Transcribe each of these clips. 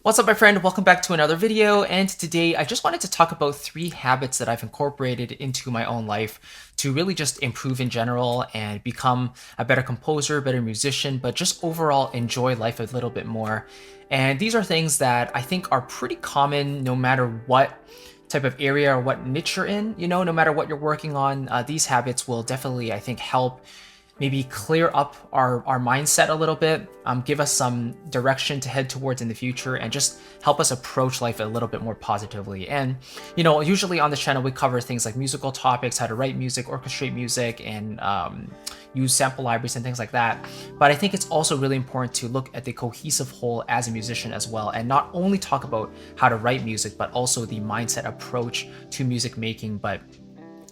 What's up, my friend? Welcome back to another video. And today I just wanted to talk about 3 habits that I've incorporated into my own life to really just improve in general and become a better composer, better musician, but just overall enjoy life a little bit more. And these are things that I think are pretty common no matter what type of area or what niche you're in, no matter what you're working on. These habits will definitely, I think, help maybe clear up our mindset a little bit, give us some direction to head towards in the future, and just help us approach life a little bit more positively. And, usually on this channel, we cover things like musical topics, how to write music, orchestrate music, and use sample libraries and things like that. But I think it's also really important to look at the cohesive whole as a musician as well, and not only talk about how to write music, but also the mindset approach to music making, but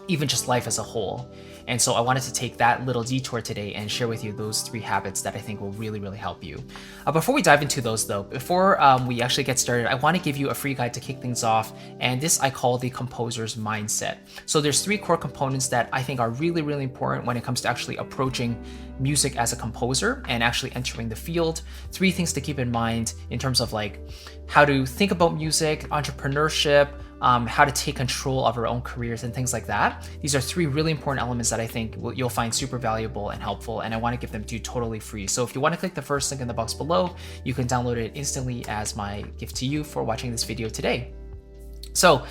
even just life as a whole. And so I wanted to take that little detour today and share with you those 3 habits that I think will really, really help you. Before we dive into those though, before we actually get started, I want to give you a free guide to kick things off. And this I call the composer's mindset. So there's 3 core components that I think are really, really important when it comes to actually approaching music as a composer and actually entering the field. 3 things to keep in mind in terms of like how to think about music, entrepreneurship, how to take control of our own careers and things like that. These are 3 really important elements that I think you'll find super valuable and helpful, and I want to give them to you totally free. So if you want to click the first link in the box below, you can download it instantly as my gift to you for watching this video today. So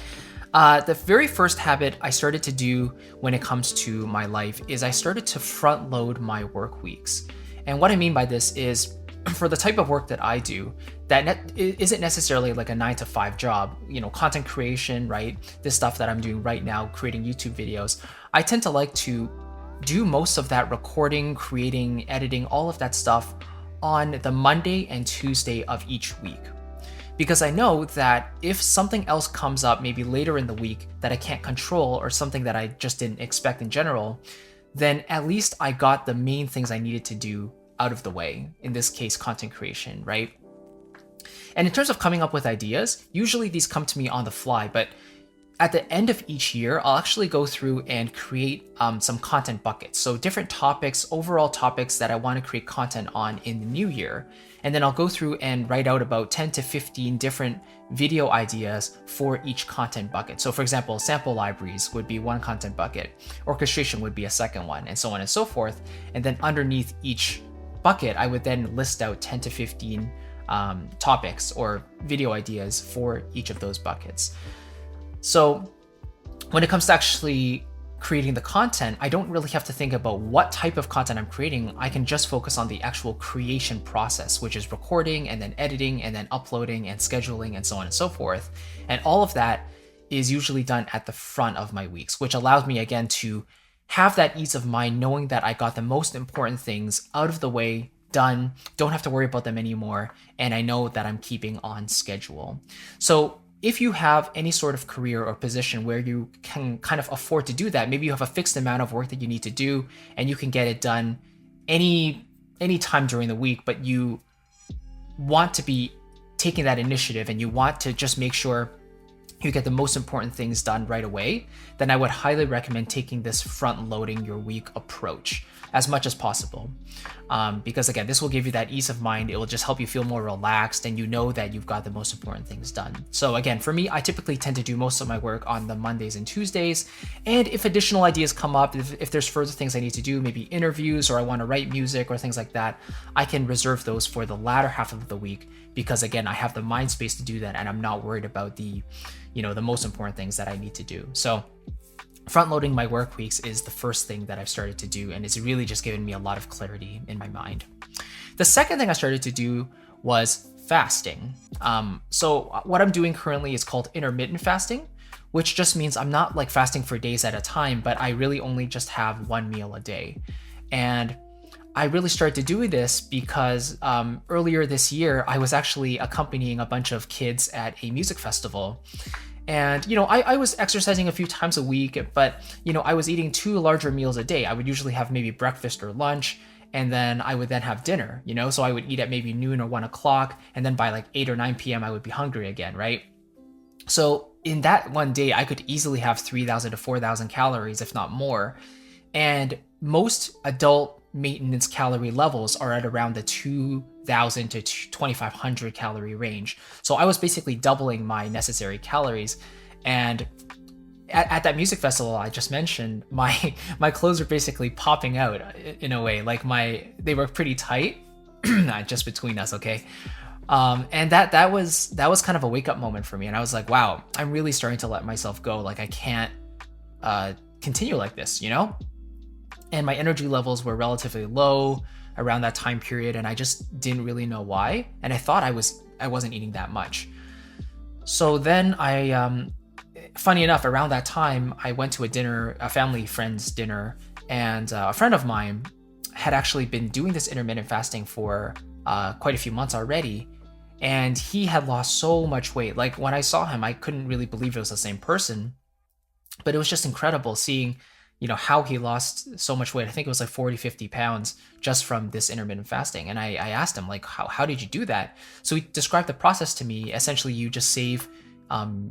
the very first habit I started to do when it comes to my life is I started to front load my work weeks. And what I mean by this is, for the type of work that I do, that isn't necessarily like a 9-to-5 job, content creation, right? This stuff that I'm doing right now, creating YouTube videos, I tend to like to do most of that recording, creating, editing, all of that stuff on the Monday and Tuesday of each week. Because I know that if something else comes up maybe later in the week that I can't control, or something that I just didn't expect in general, then at least I got the main things I needed to do out of the way, in this case, content creation, right? And in terms of coming up with ideas, usually these come to me on the fly, but at the end of each year, I'll actually go through and create some content buckets. So different topics, overall topics that I want to create content on in the new year. And then I'll go through and write out about 10 to 15 different video ideas for each content bucket. So for example, sample libraries would be one content bucket, orchestration would be a second one, and so on and so forth. And then underneath each bucket, I would then list out 10 to 15 topics or video ideas for each of those buckets. So when it comes to actually creating the content, I don't really have to think about what type of content I'm creating. I can just focus on the actual creation process, which is recording and then editing and then uploading and scheduling and so on and so forth. And all of that is usually done at the front of my weeks, which allows me again to have that ease of mind knowing that I got the most important things out of the way, done, don't have to worry about them anymore, and I know that I'm keeping on schedule. So if you have any sort of career or position where you can kind of afford to do that, maybe you have a fixed amount of work that you need to do and you can get it done any time during the week, but you want to be taking that initiative and you want to just make sure you get the most important things done right away, then I would highly recommend taking this front loading your week approach as much as possible. Because again, this will give you that ease of mind. It will just help you feel more relaxed and you know that you've got the most important things done. So again, for me, I typically tend to do most of my work on the Mondays and Tuesdays. And if additional ideas come up, if there's further things I need to do, maybe interviews or I want to write music or things like that, I can reserve those for the latter half of the week, because again, I have the mind space to do that and I'm not worried about the most important things that I need to do. So front loading my work weeks is the first thing that I've started to do, and it's really just given me a lot of clarity in my mind. The second thing I started to do was fasting. So what I'm doing currently is called intermittent fasting, which just means I'm not like fasting for days at a time, but I really only just have one meal a day. And I really started doing this because earlier this year, I was actually accompanying a bunch of kids at a music festival. And, I was exercising a few times a week, but, I was eating 2 larger meals a day. I would usually have maybe breakfast or lunch, and then I would then have dinner, so I would eat at maybe noon or 1 o'clock. And then by like 8 or 9 p.m., I would be hungry again, right? So in that one day, I could easily have 3,000 to 4,000 calories, if not more. And most adult maintenance calorie levels are at around the 2,000 to 2,500 calorie range. So I was basically doubling my necessary calories. And at that music festival I just mentioned, my clothes were basically popping out in a way. Like they were pretty tight, just between us, okay? And that was kind of a wake up moment for me. And I was like, wow, I'm really starting to let myself go. Like I can't continue like this, you know? And my energy levels were relatively low around that time period, and I just didn't really know why. And I thought I wasn't eating that much. So then funny enough, around that time, I went to a family friend's dinner, and a friend of mine had actually been doing this intermittent fasting for quite a few months already. And he had lost so much weight. Like when I saw him, I couldn't really believe it was the same person, but it was just incredible seeing, you know, how he lost so much weight. I think it was like 40, 50 pounds just from this intermittent fasting. And I asked him, like, how did you do that? So he described the process to me. Essentially, you just save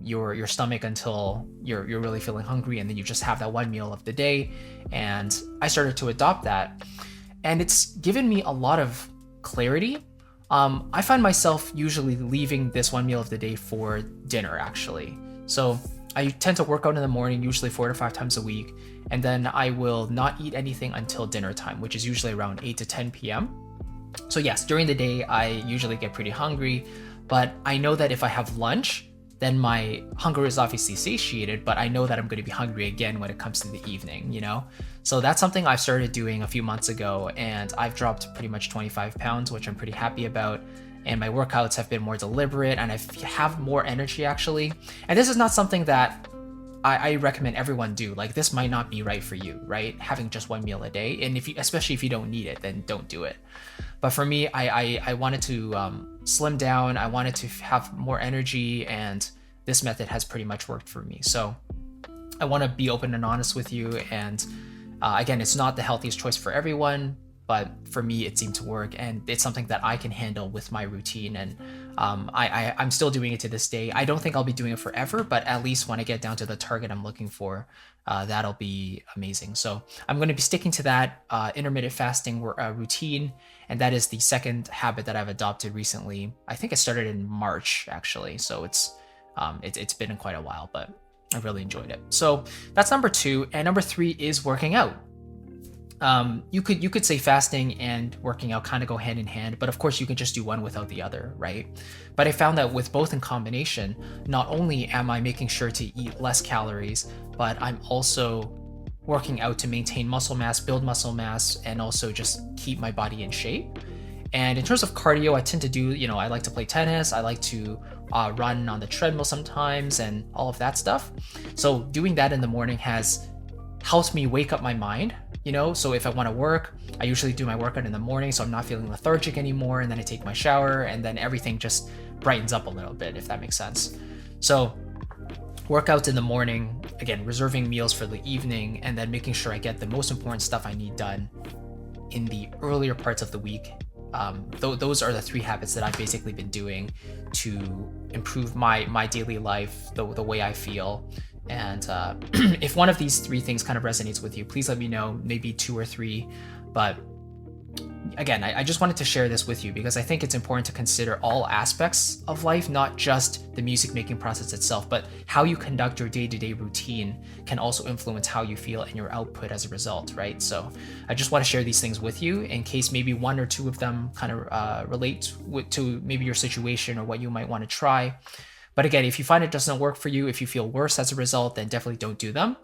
your stomach until you're really feeling hungry, and then you just have that one meal of the day. And I started to adopt that, and it's given me a lot of clarity. I find myself usually leaving this one meal of the day for dinner, actually. So I tend to work out in the morning, usually 4 to 5 times a week, and then I will not eat anything until dinner time, which is usually around 8 to 10 p.m. So yes, during the day, I usually get pretty hungry, but I know that if I have lunch, then my hunger is obviously satiated, but I know that I'm going to be hungry again when it comes to the evening, you know? So that's something I started doing a few months ago, and I've dropped pretty much 25 pounds, which I'm pretty happy about. And my workouts have been more deliberate, and I have more energy actually. And this is not something that I recommend everyone do. Like this might not be right for you, right? Having just one meal a day, and especially if you don't need it, then don't do it. But for me, I wanted to slim down. I wanted to have more energy, and this method has pretty much worked for me. So I want to be open and honest with you. And again, it's not the healthiest choice for everyone, but for me, it seemed to work, and it's something that I can handle with my routine. And I'm still doing it to this day. I don't think I'll be doing it forever, but at least when I get down to the target I'm looking for, that'll be amazing. So I'm going to be sticking to that intermittent fasting routine, and that is the second habit that I've adopted recently. I think it started in March, actually, so it's been quite a while, but I really enjoyed it. So that's number 2, and number 3 is working out. You could say fasting and working out kind of go hand in hand, but of course you can just do one without the other, right? But I found that with both in combination, not only am I making sure to eat less calories, but I'm also working out to maintain muscle mass, build muscle mass, and also just keep my body in shape. And in terms of cardio, I tend to do, you know, I like to play tennis, I like to run on the treadmill sometimes, and all of that stuff. So doing that in the morning has helped me wake up my mind, you know? So if I want to work, I usually do my workout in the morning, so I'm not feeling lethargic anymore, and then I take my shower, and then everything just brightens up a little bit, if that makes sense. So workouts in the morning, again, reserving meals for the evening, and then making sure I get the most important stuff I need done in the earlier parts of the week. Those are the 3 habits that I've basically been doing to improve my daily life, the way I feel. And if one of these 3 things kind of resonates with you, please let me know, maybe 2 or 3. But again, I just wanted to share this with you because I think it's important to consider all aspects of life, not just the music making process itself, but how you conduct your day-to-day routine can also influence how you feel and your output as a result, right? So I just want to share these things with you in case maybe 1 or 2 of them kind of relate to maybe your situation or what you might want to try. But again, if you find it doesn't work for you, if you feel worse as a result, then definitely don't do them.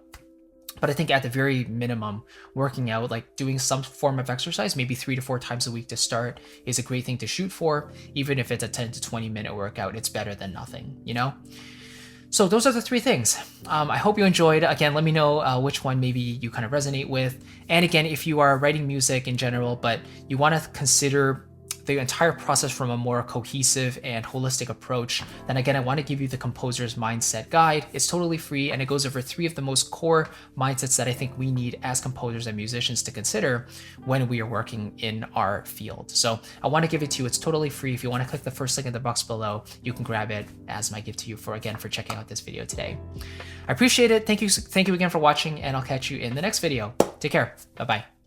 But I think at the very minimum, working out, like doing some form of exercise, maybe 3 to 4 times a week to start, is a great thing to shoot for. Even if it's a 10 to 20 minute workout, it's better than nothing, you know? So those are the 3 things. I hope you enjoyed. Again, let me know which one maybe you kind of resonate with. And again, if you are writing music in general, but you want to consider the entire process from a more cohesive and holistic approach, then again, I want to give you the Composer's Mindset Guide. It's totally free, and it goes over 3 of the most core mindsets that I think we need as composers and musicians to consider when we are working in our field. So I want to give it to you. It's totally free. If you want to click the first link in the box below, you can grab it as my gift to you for checking out this video today. I appreciate it. Thank you again for watching, and I'll catch you in the next video. Take care. Bye-bye.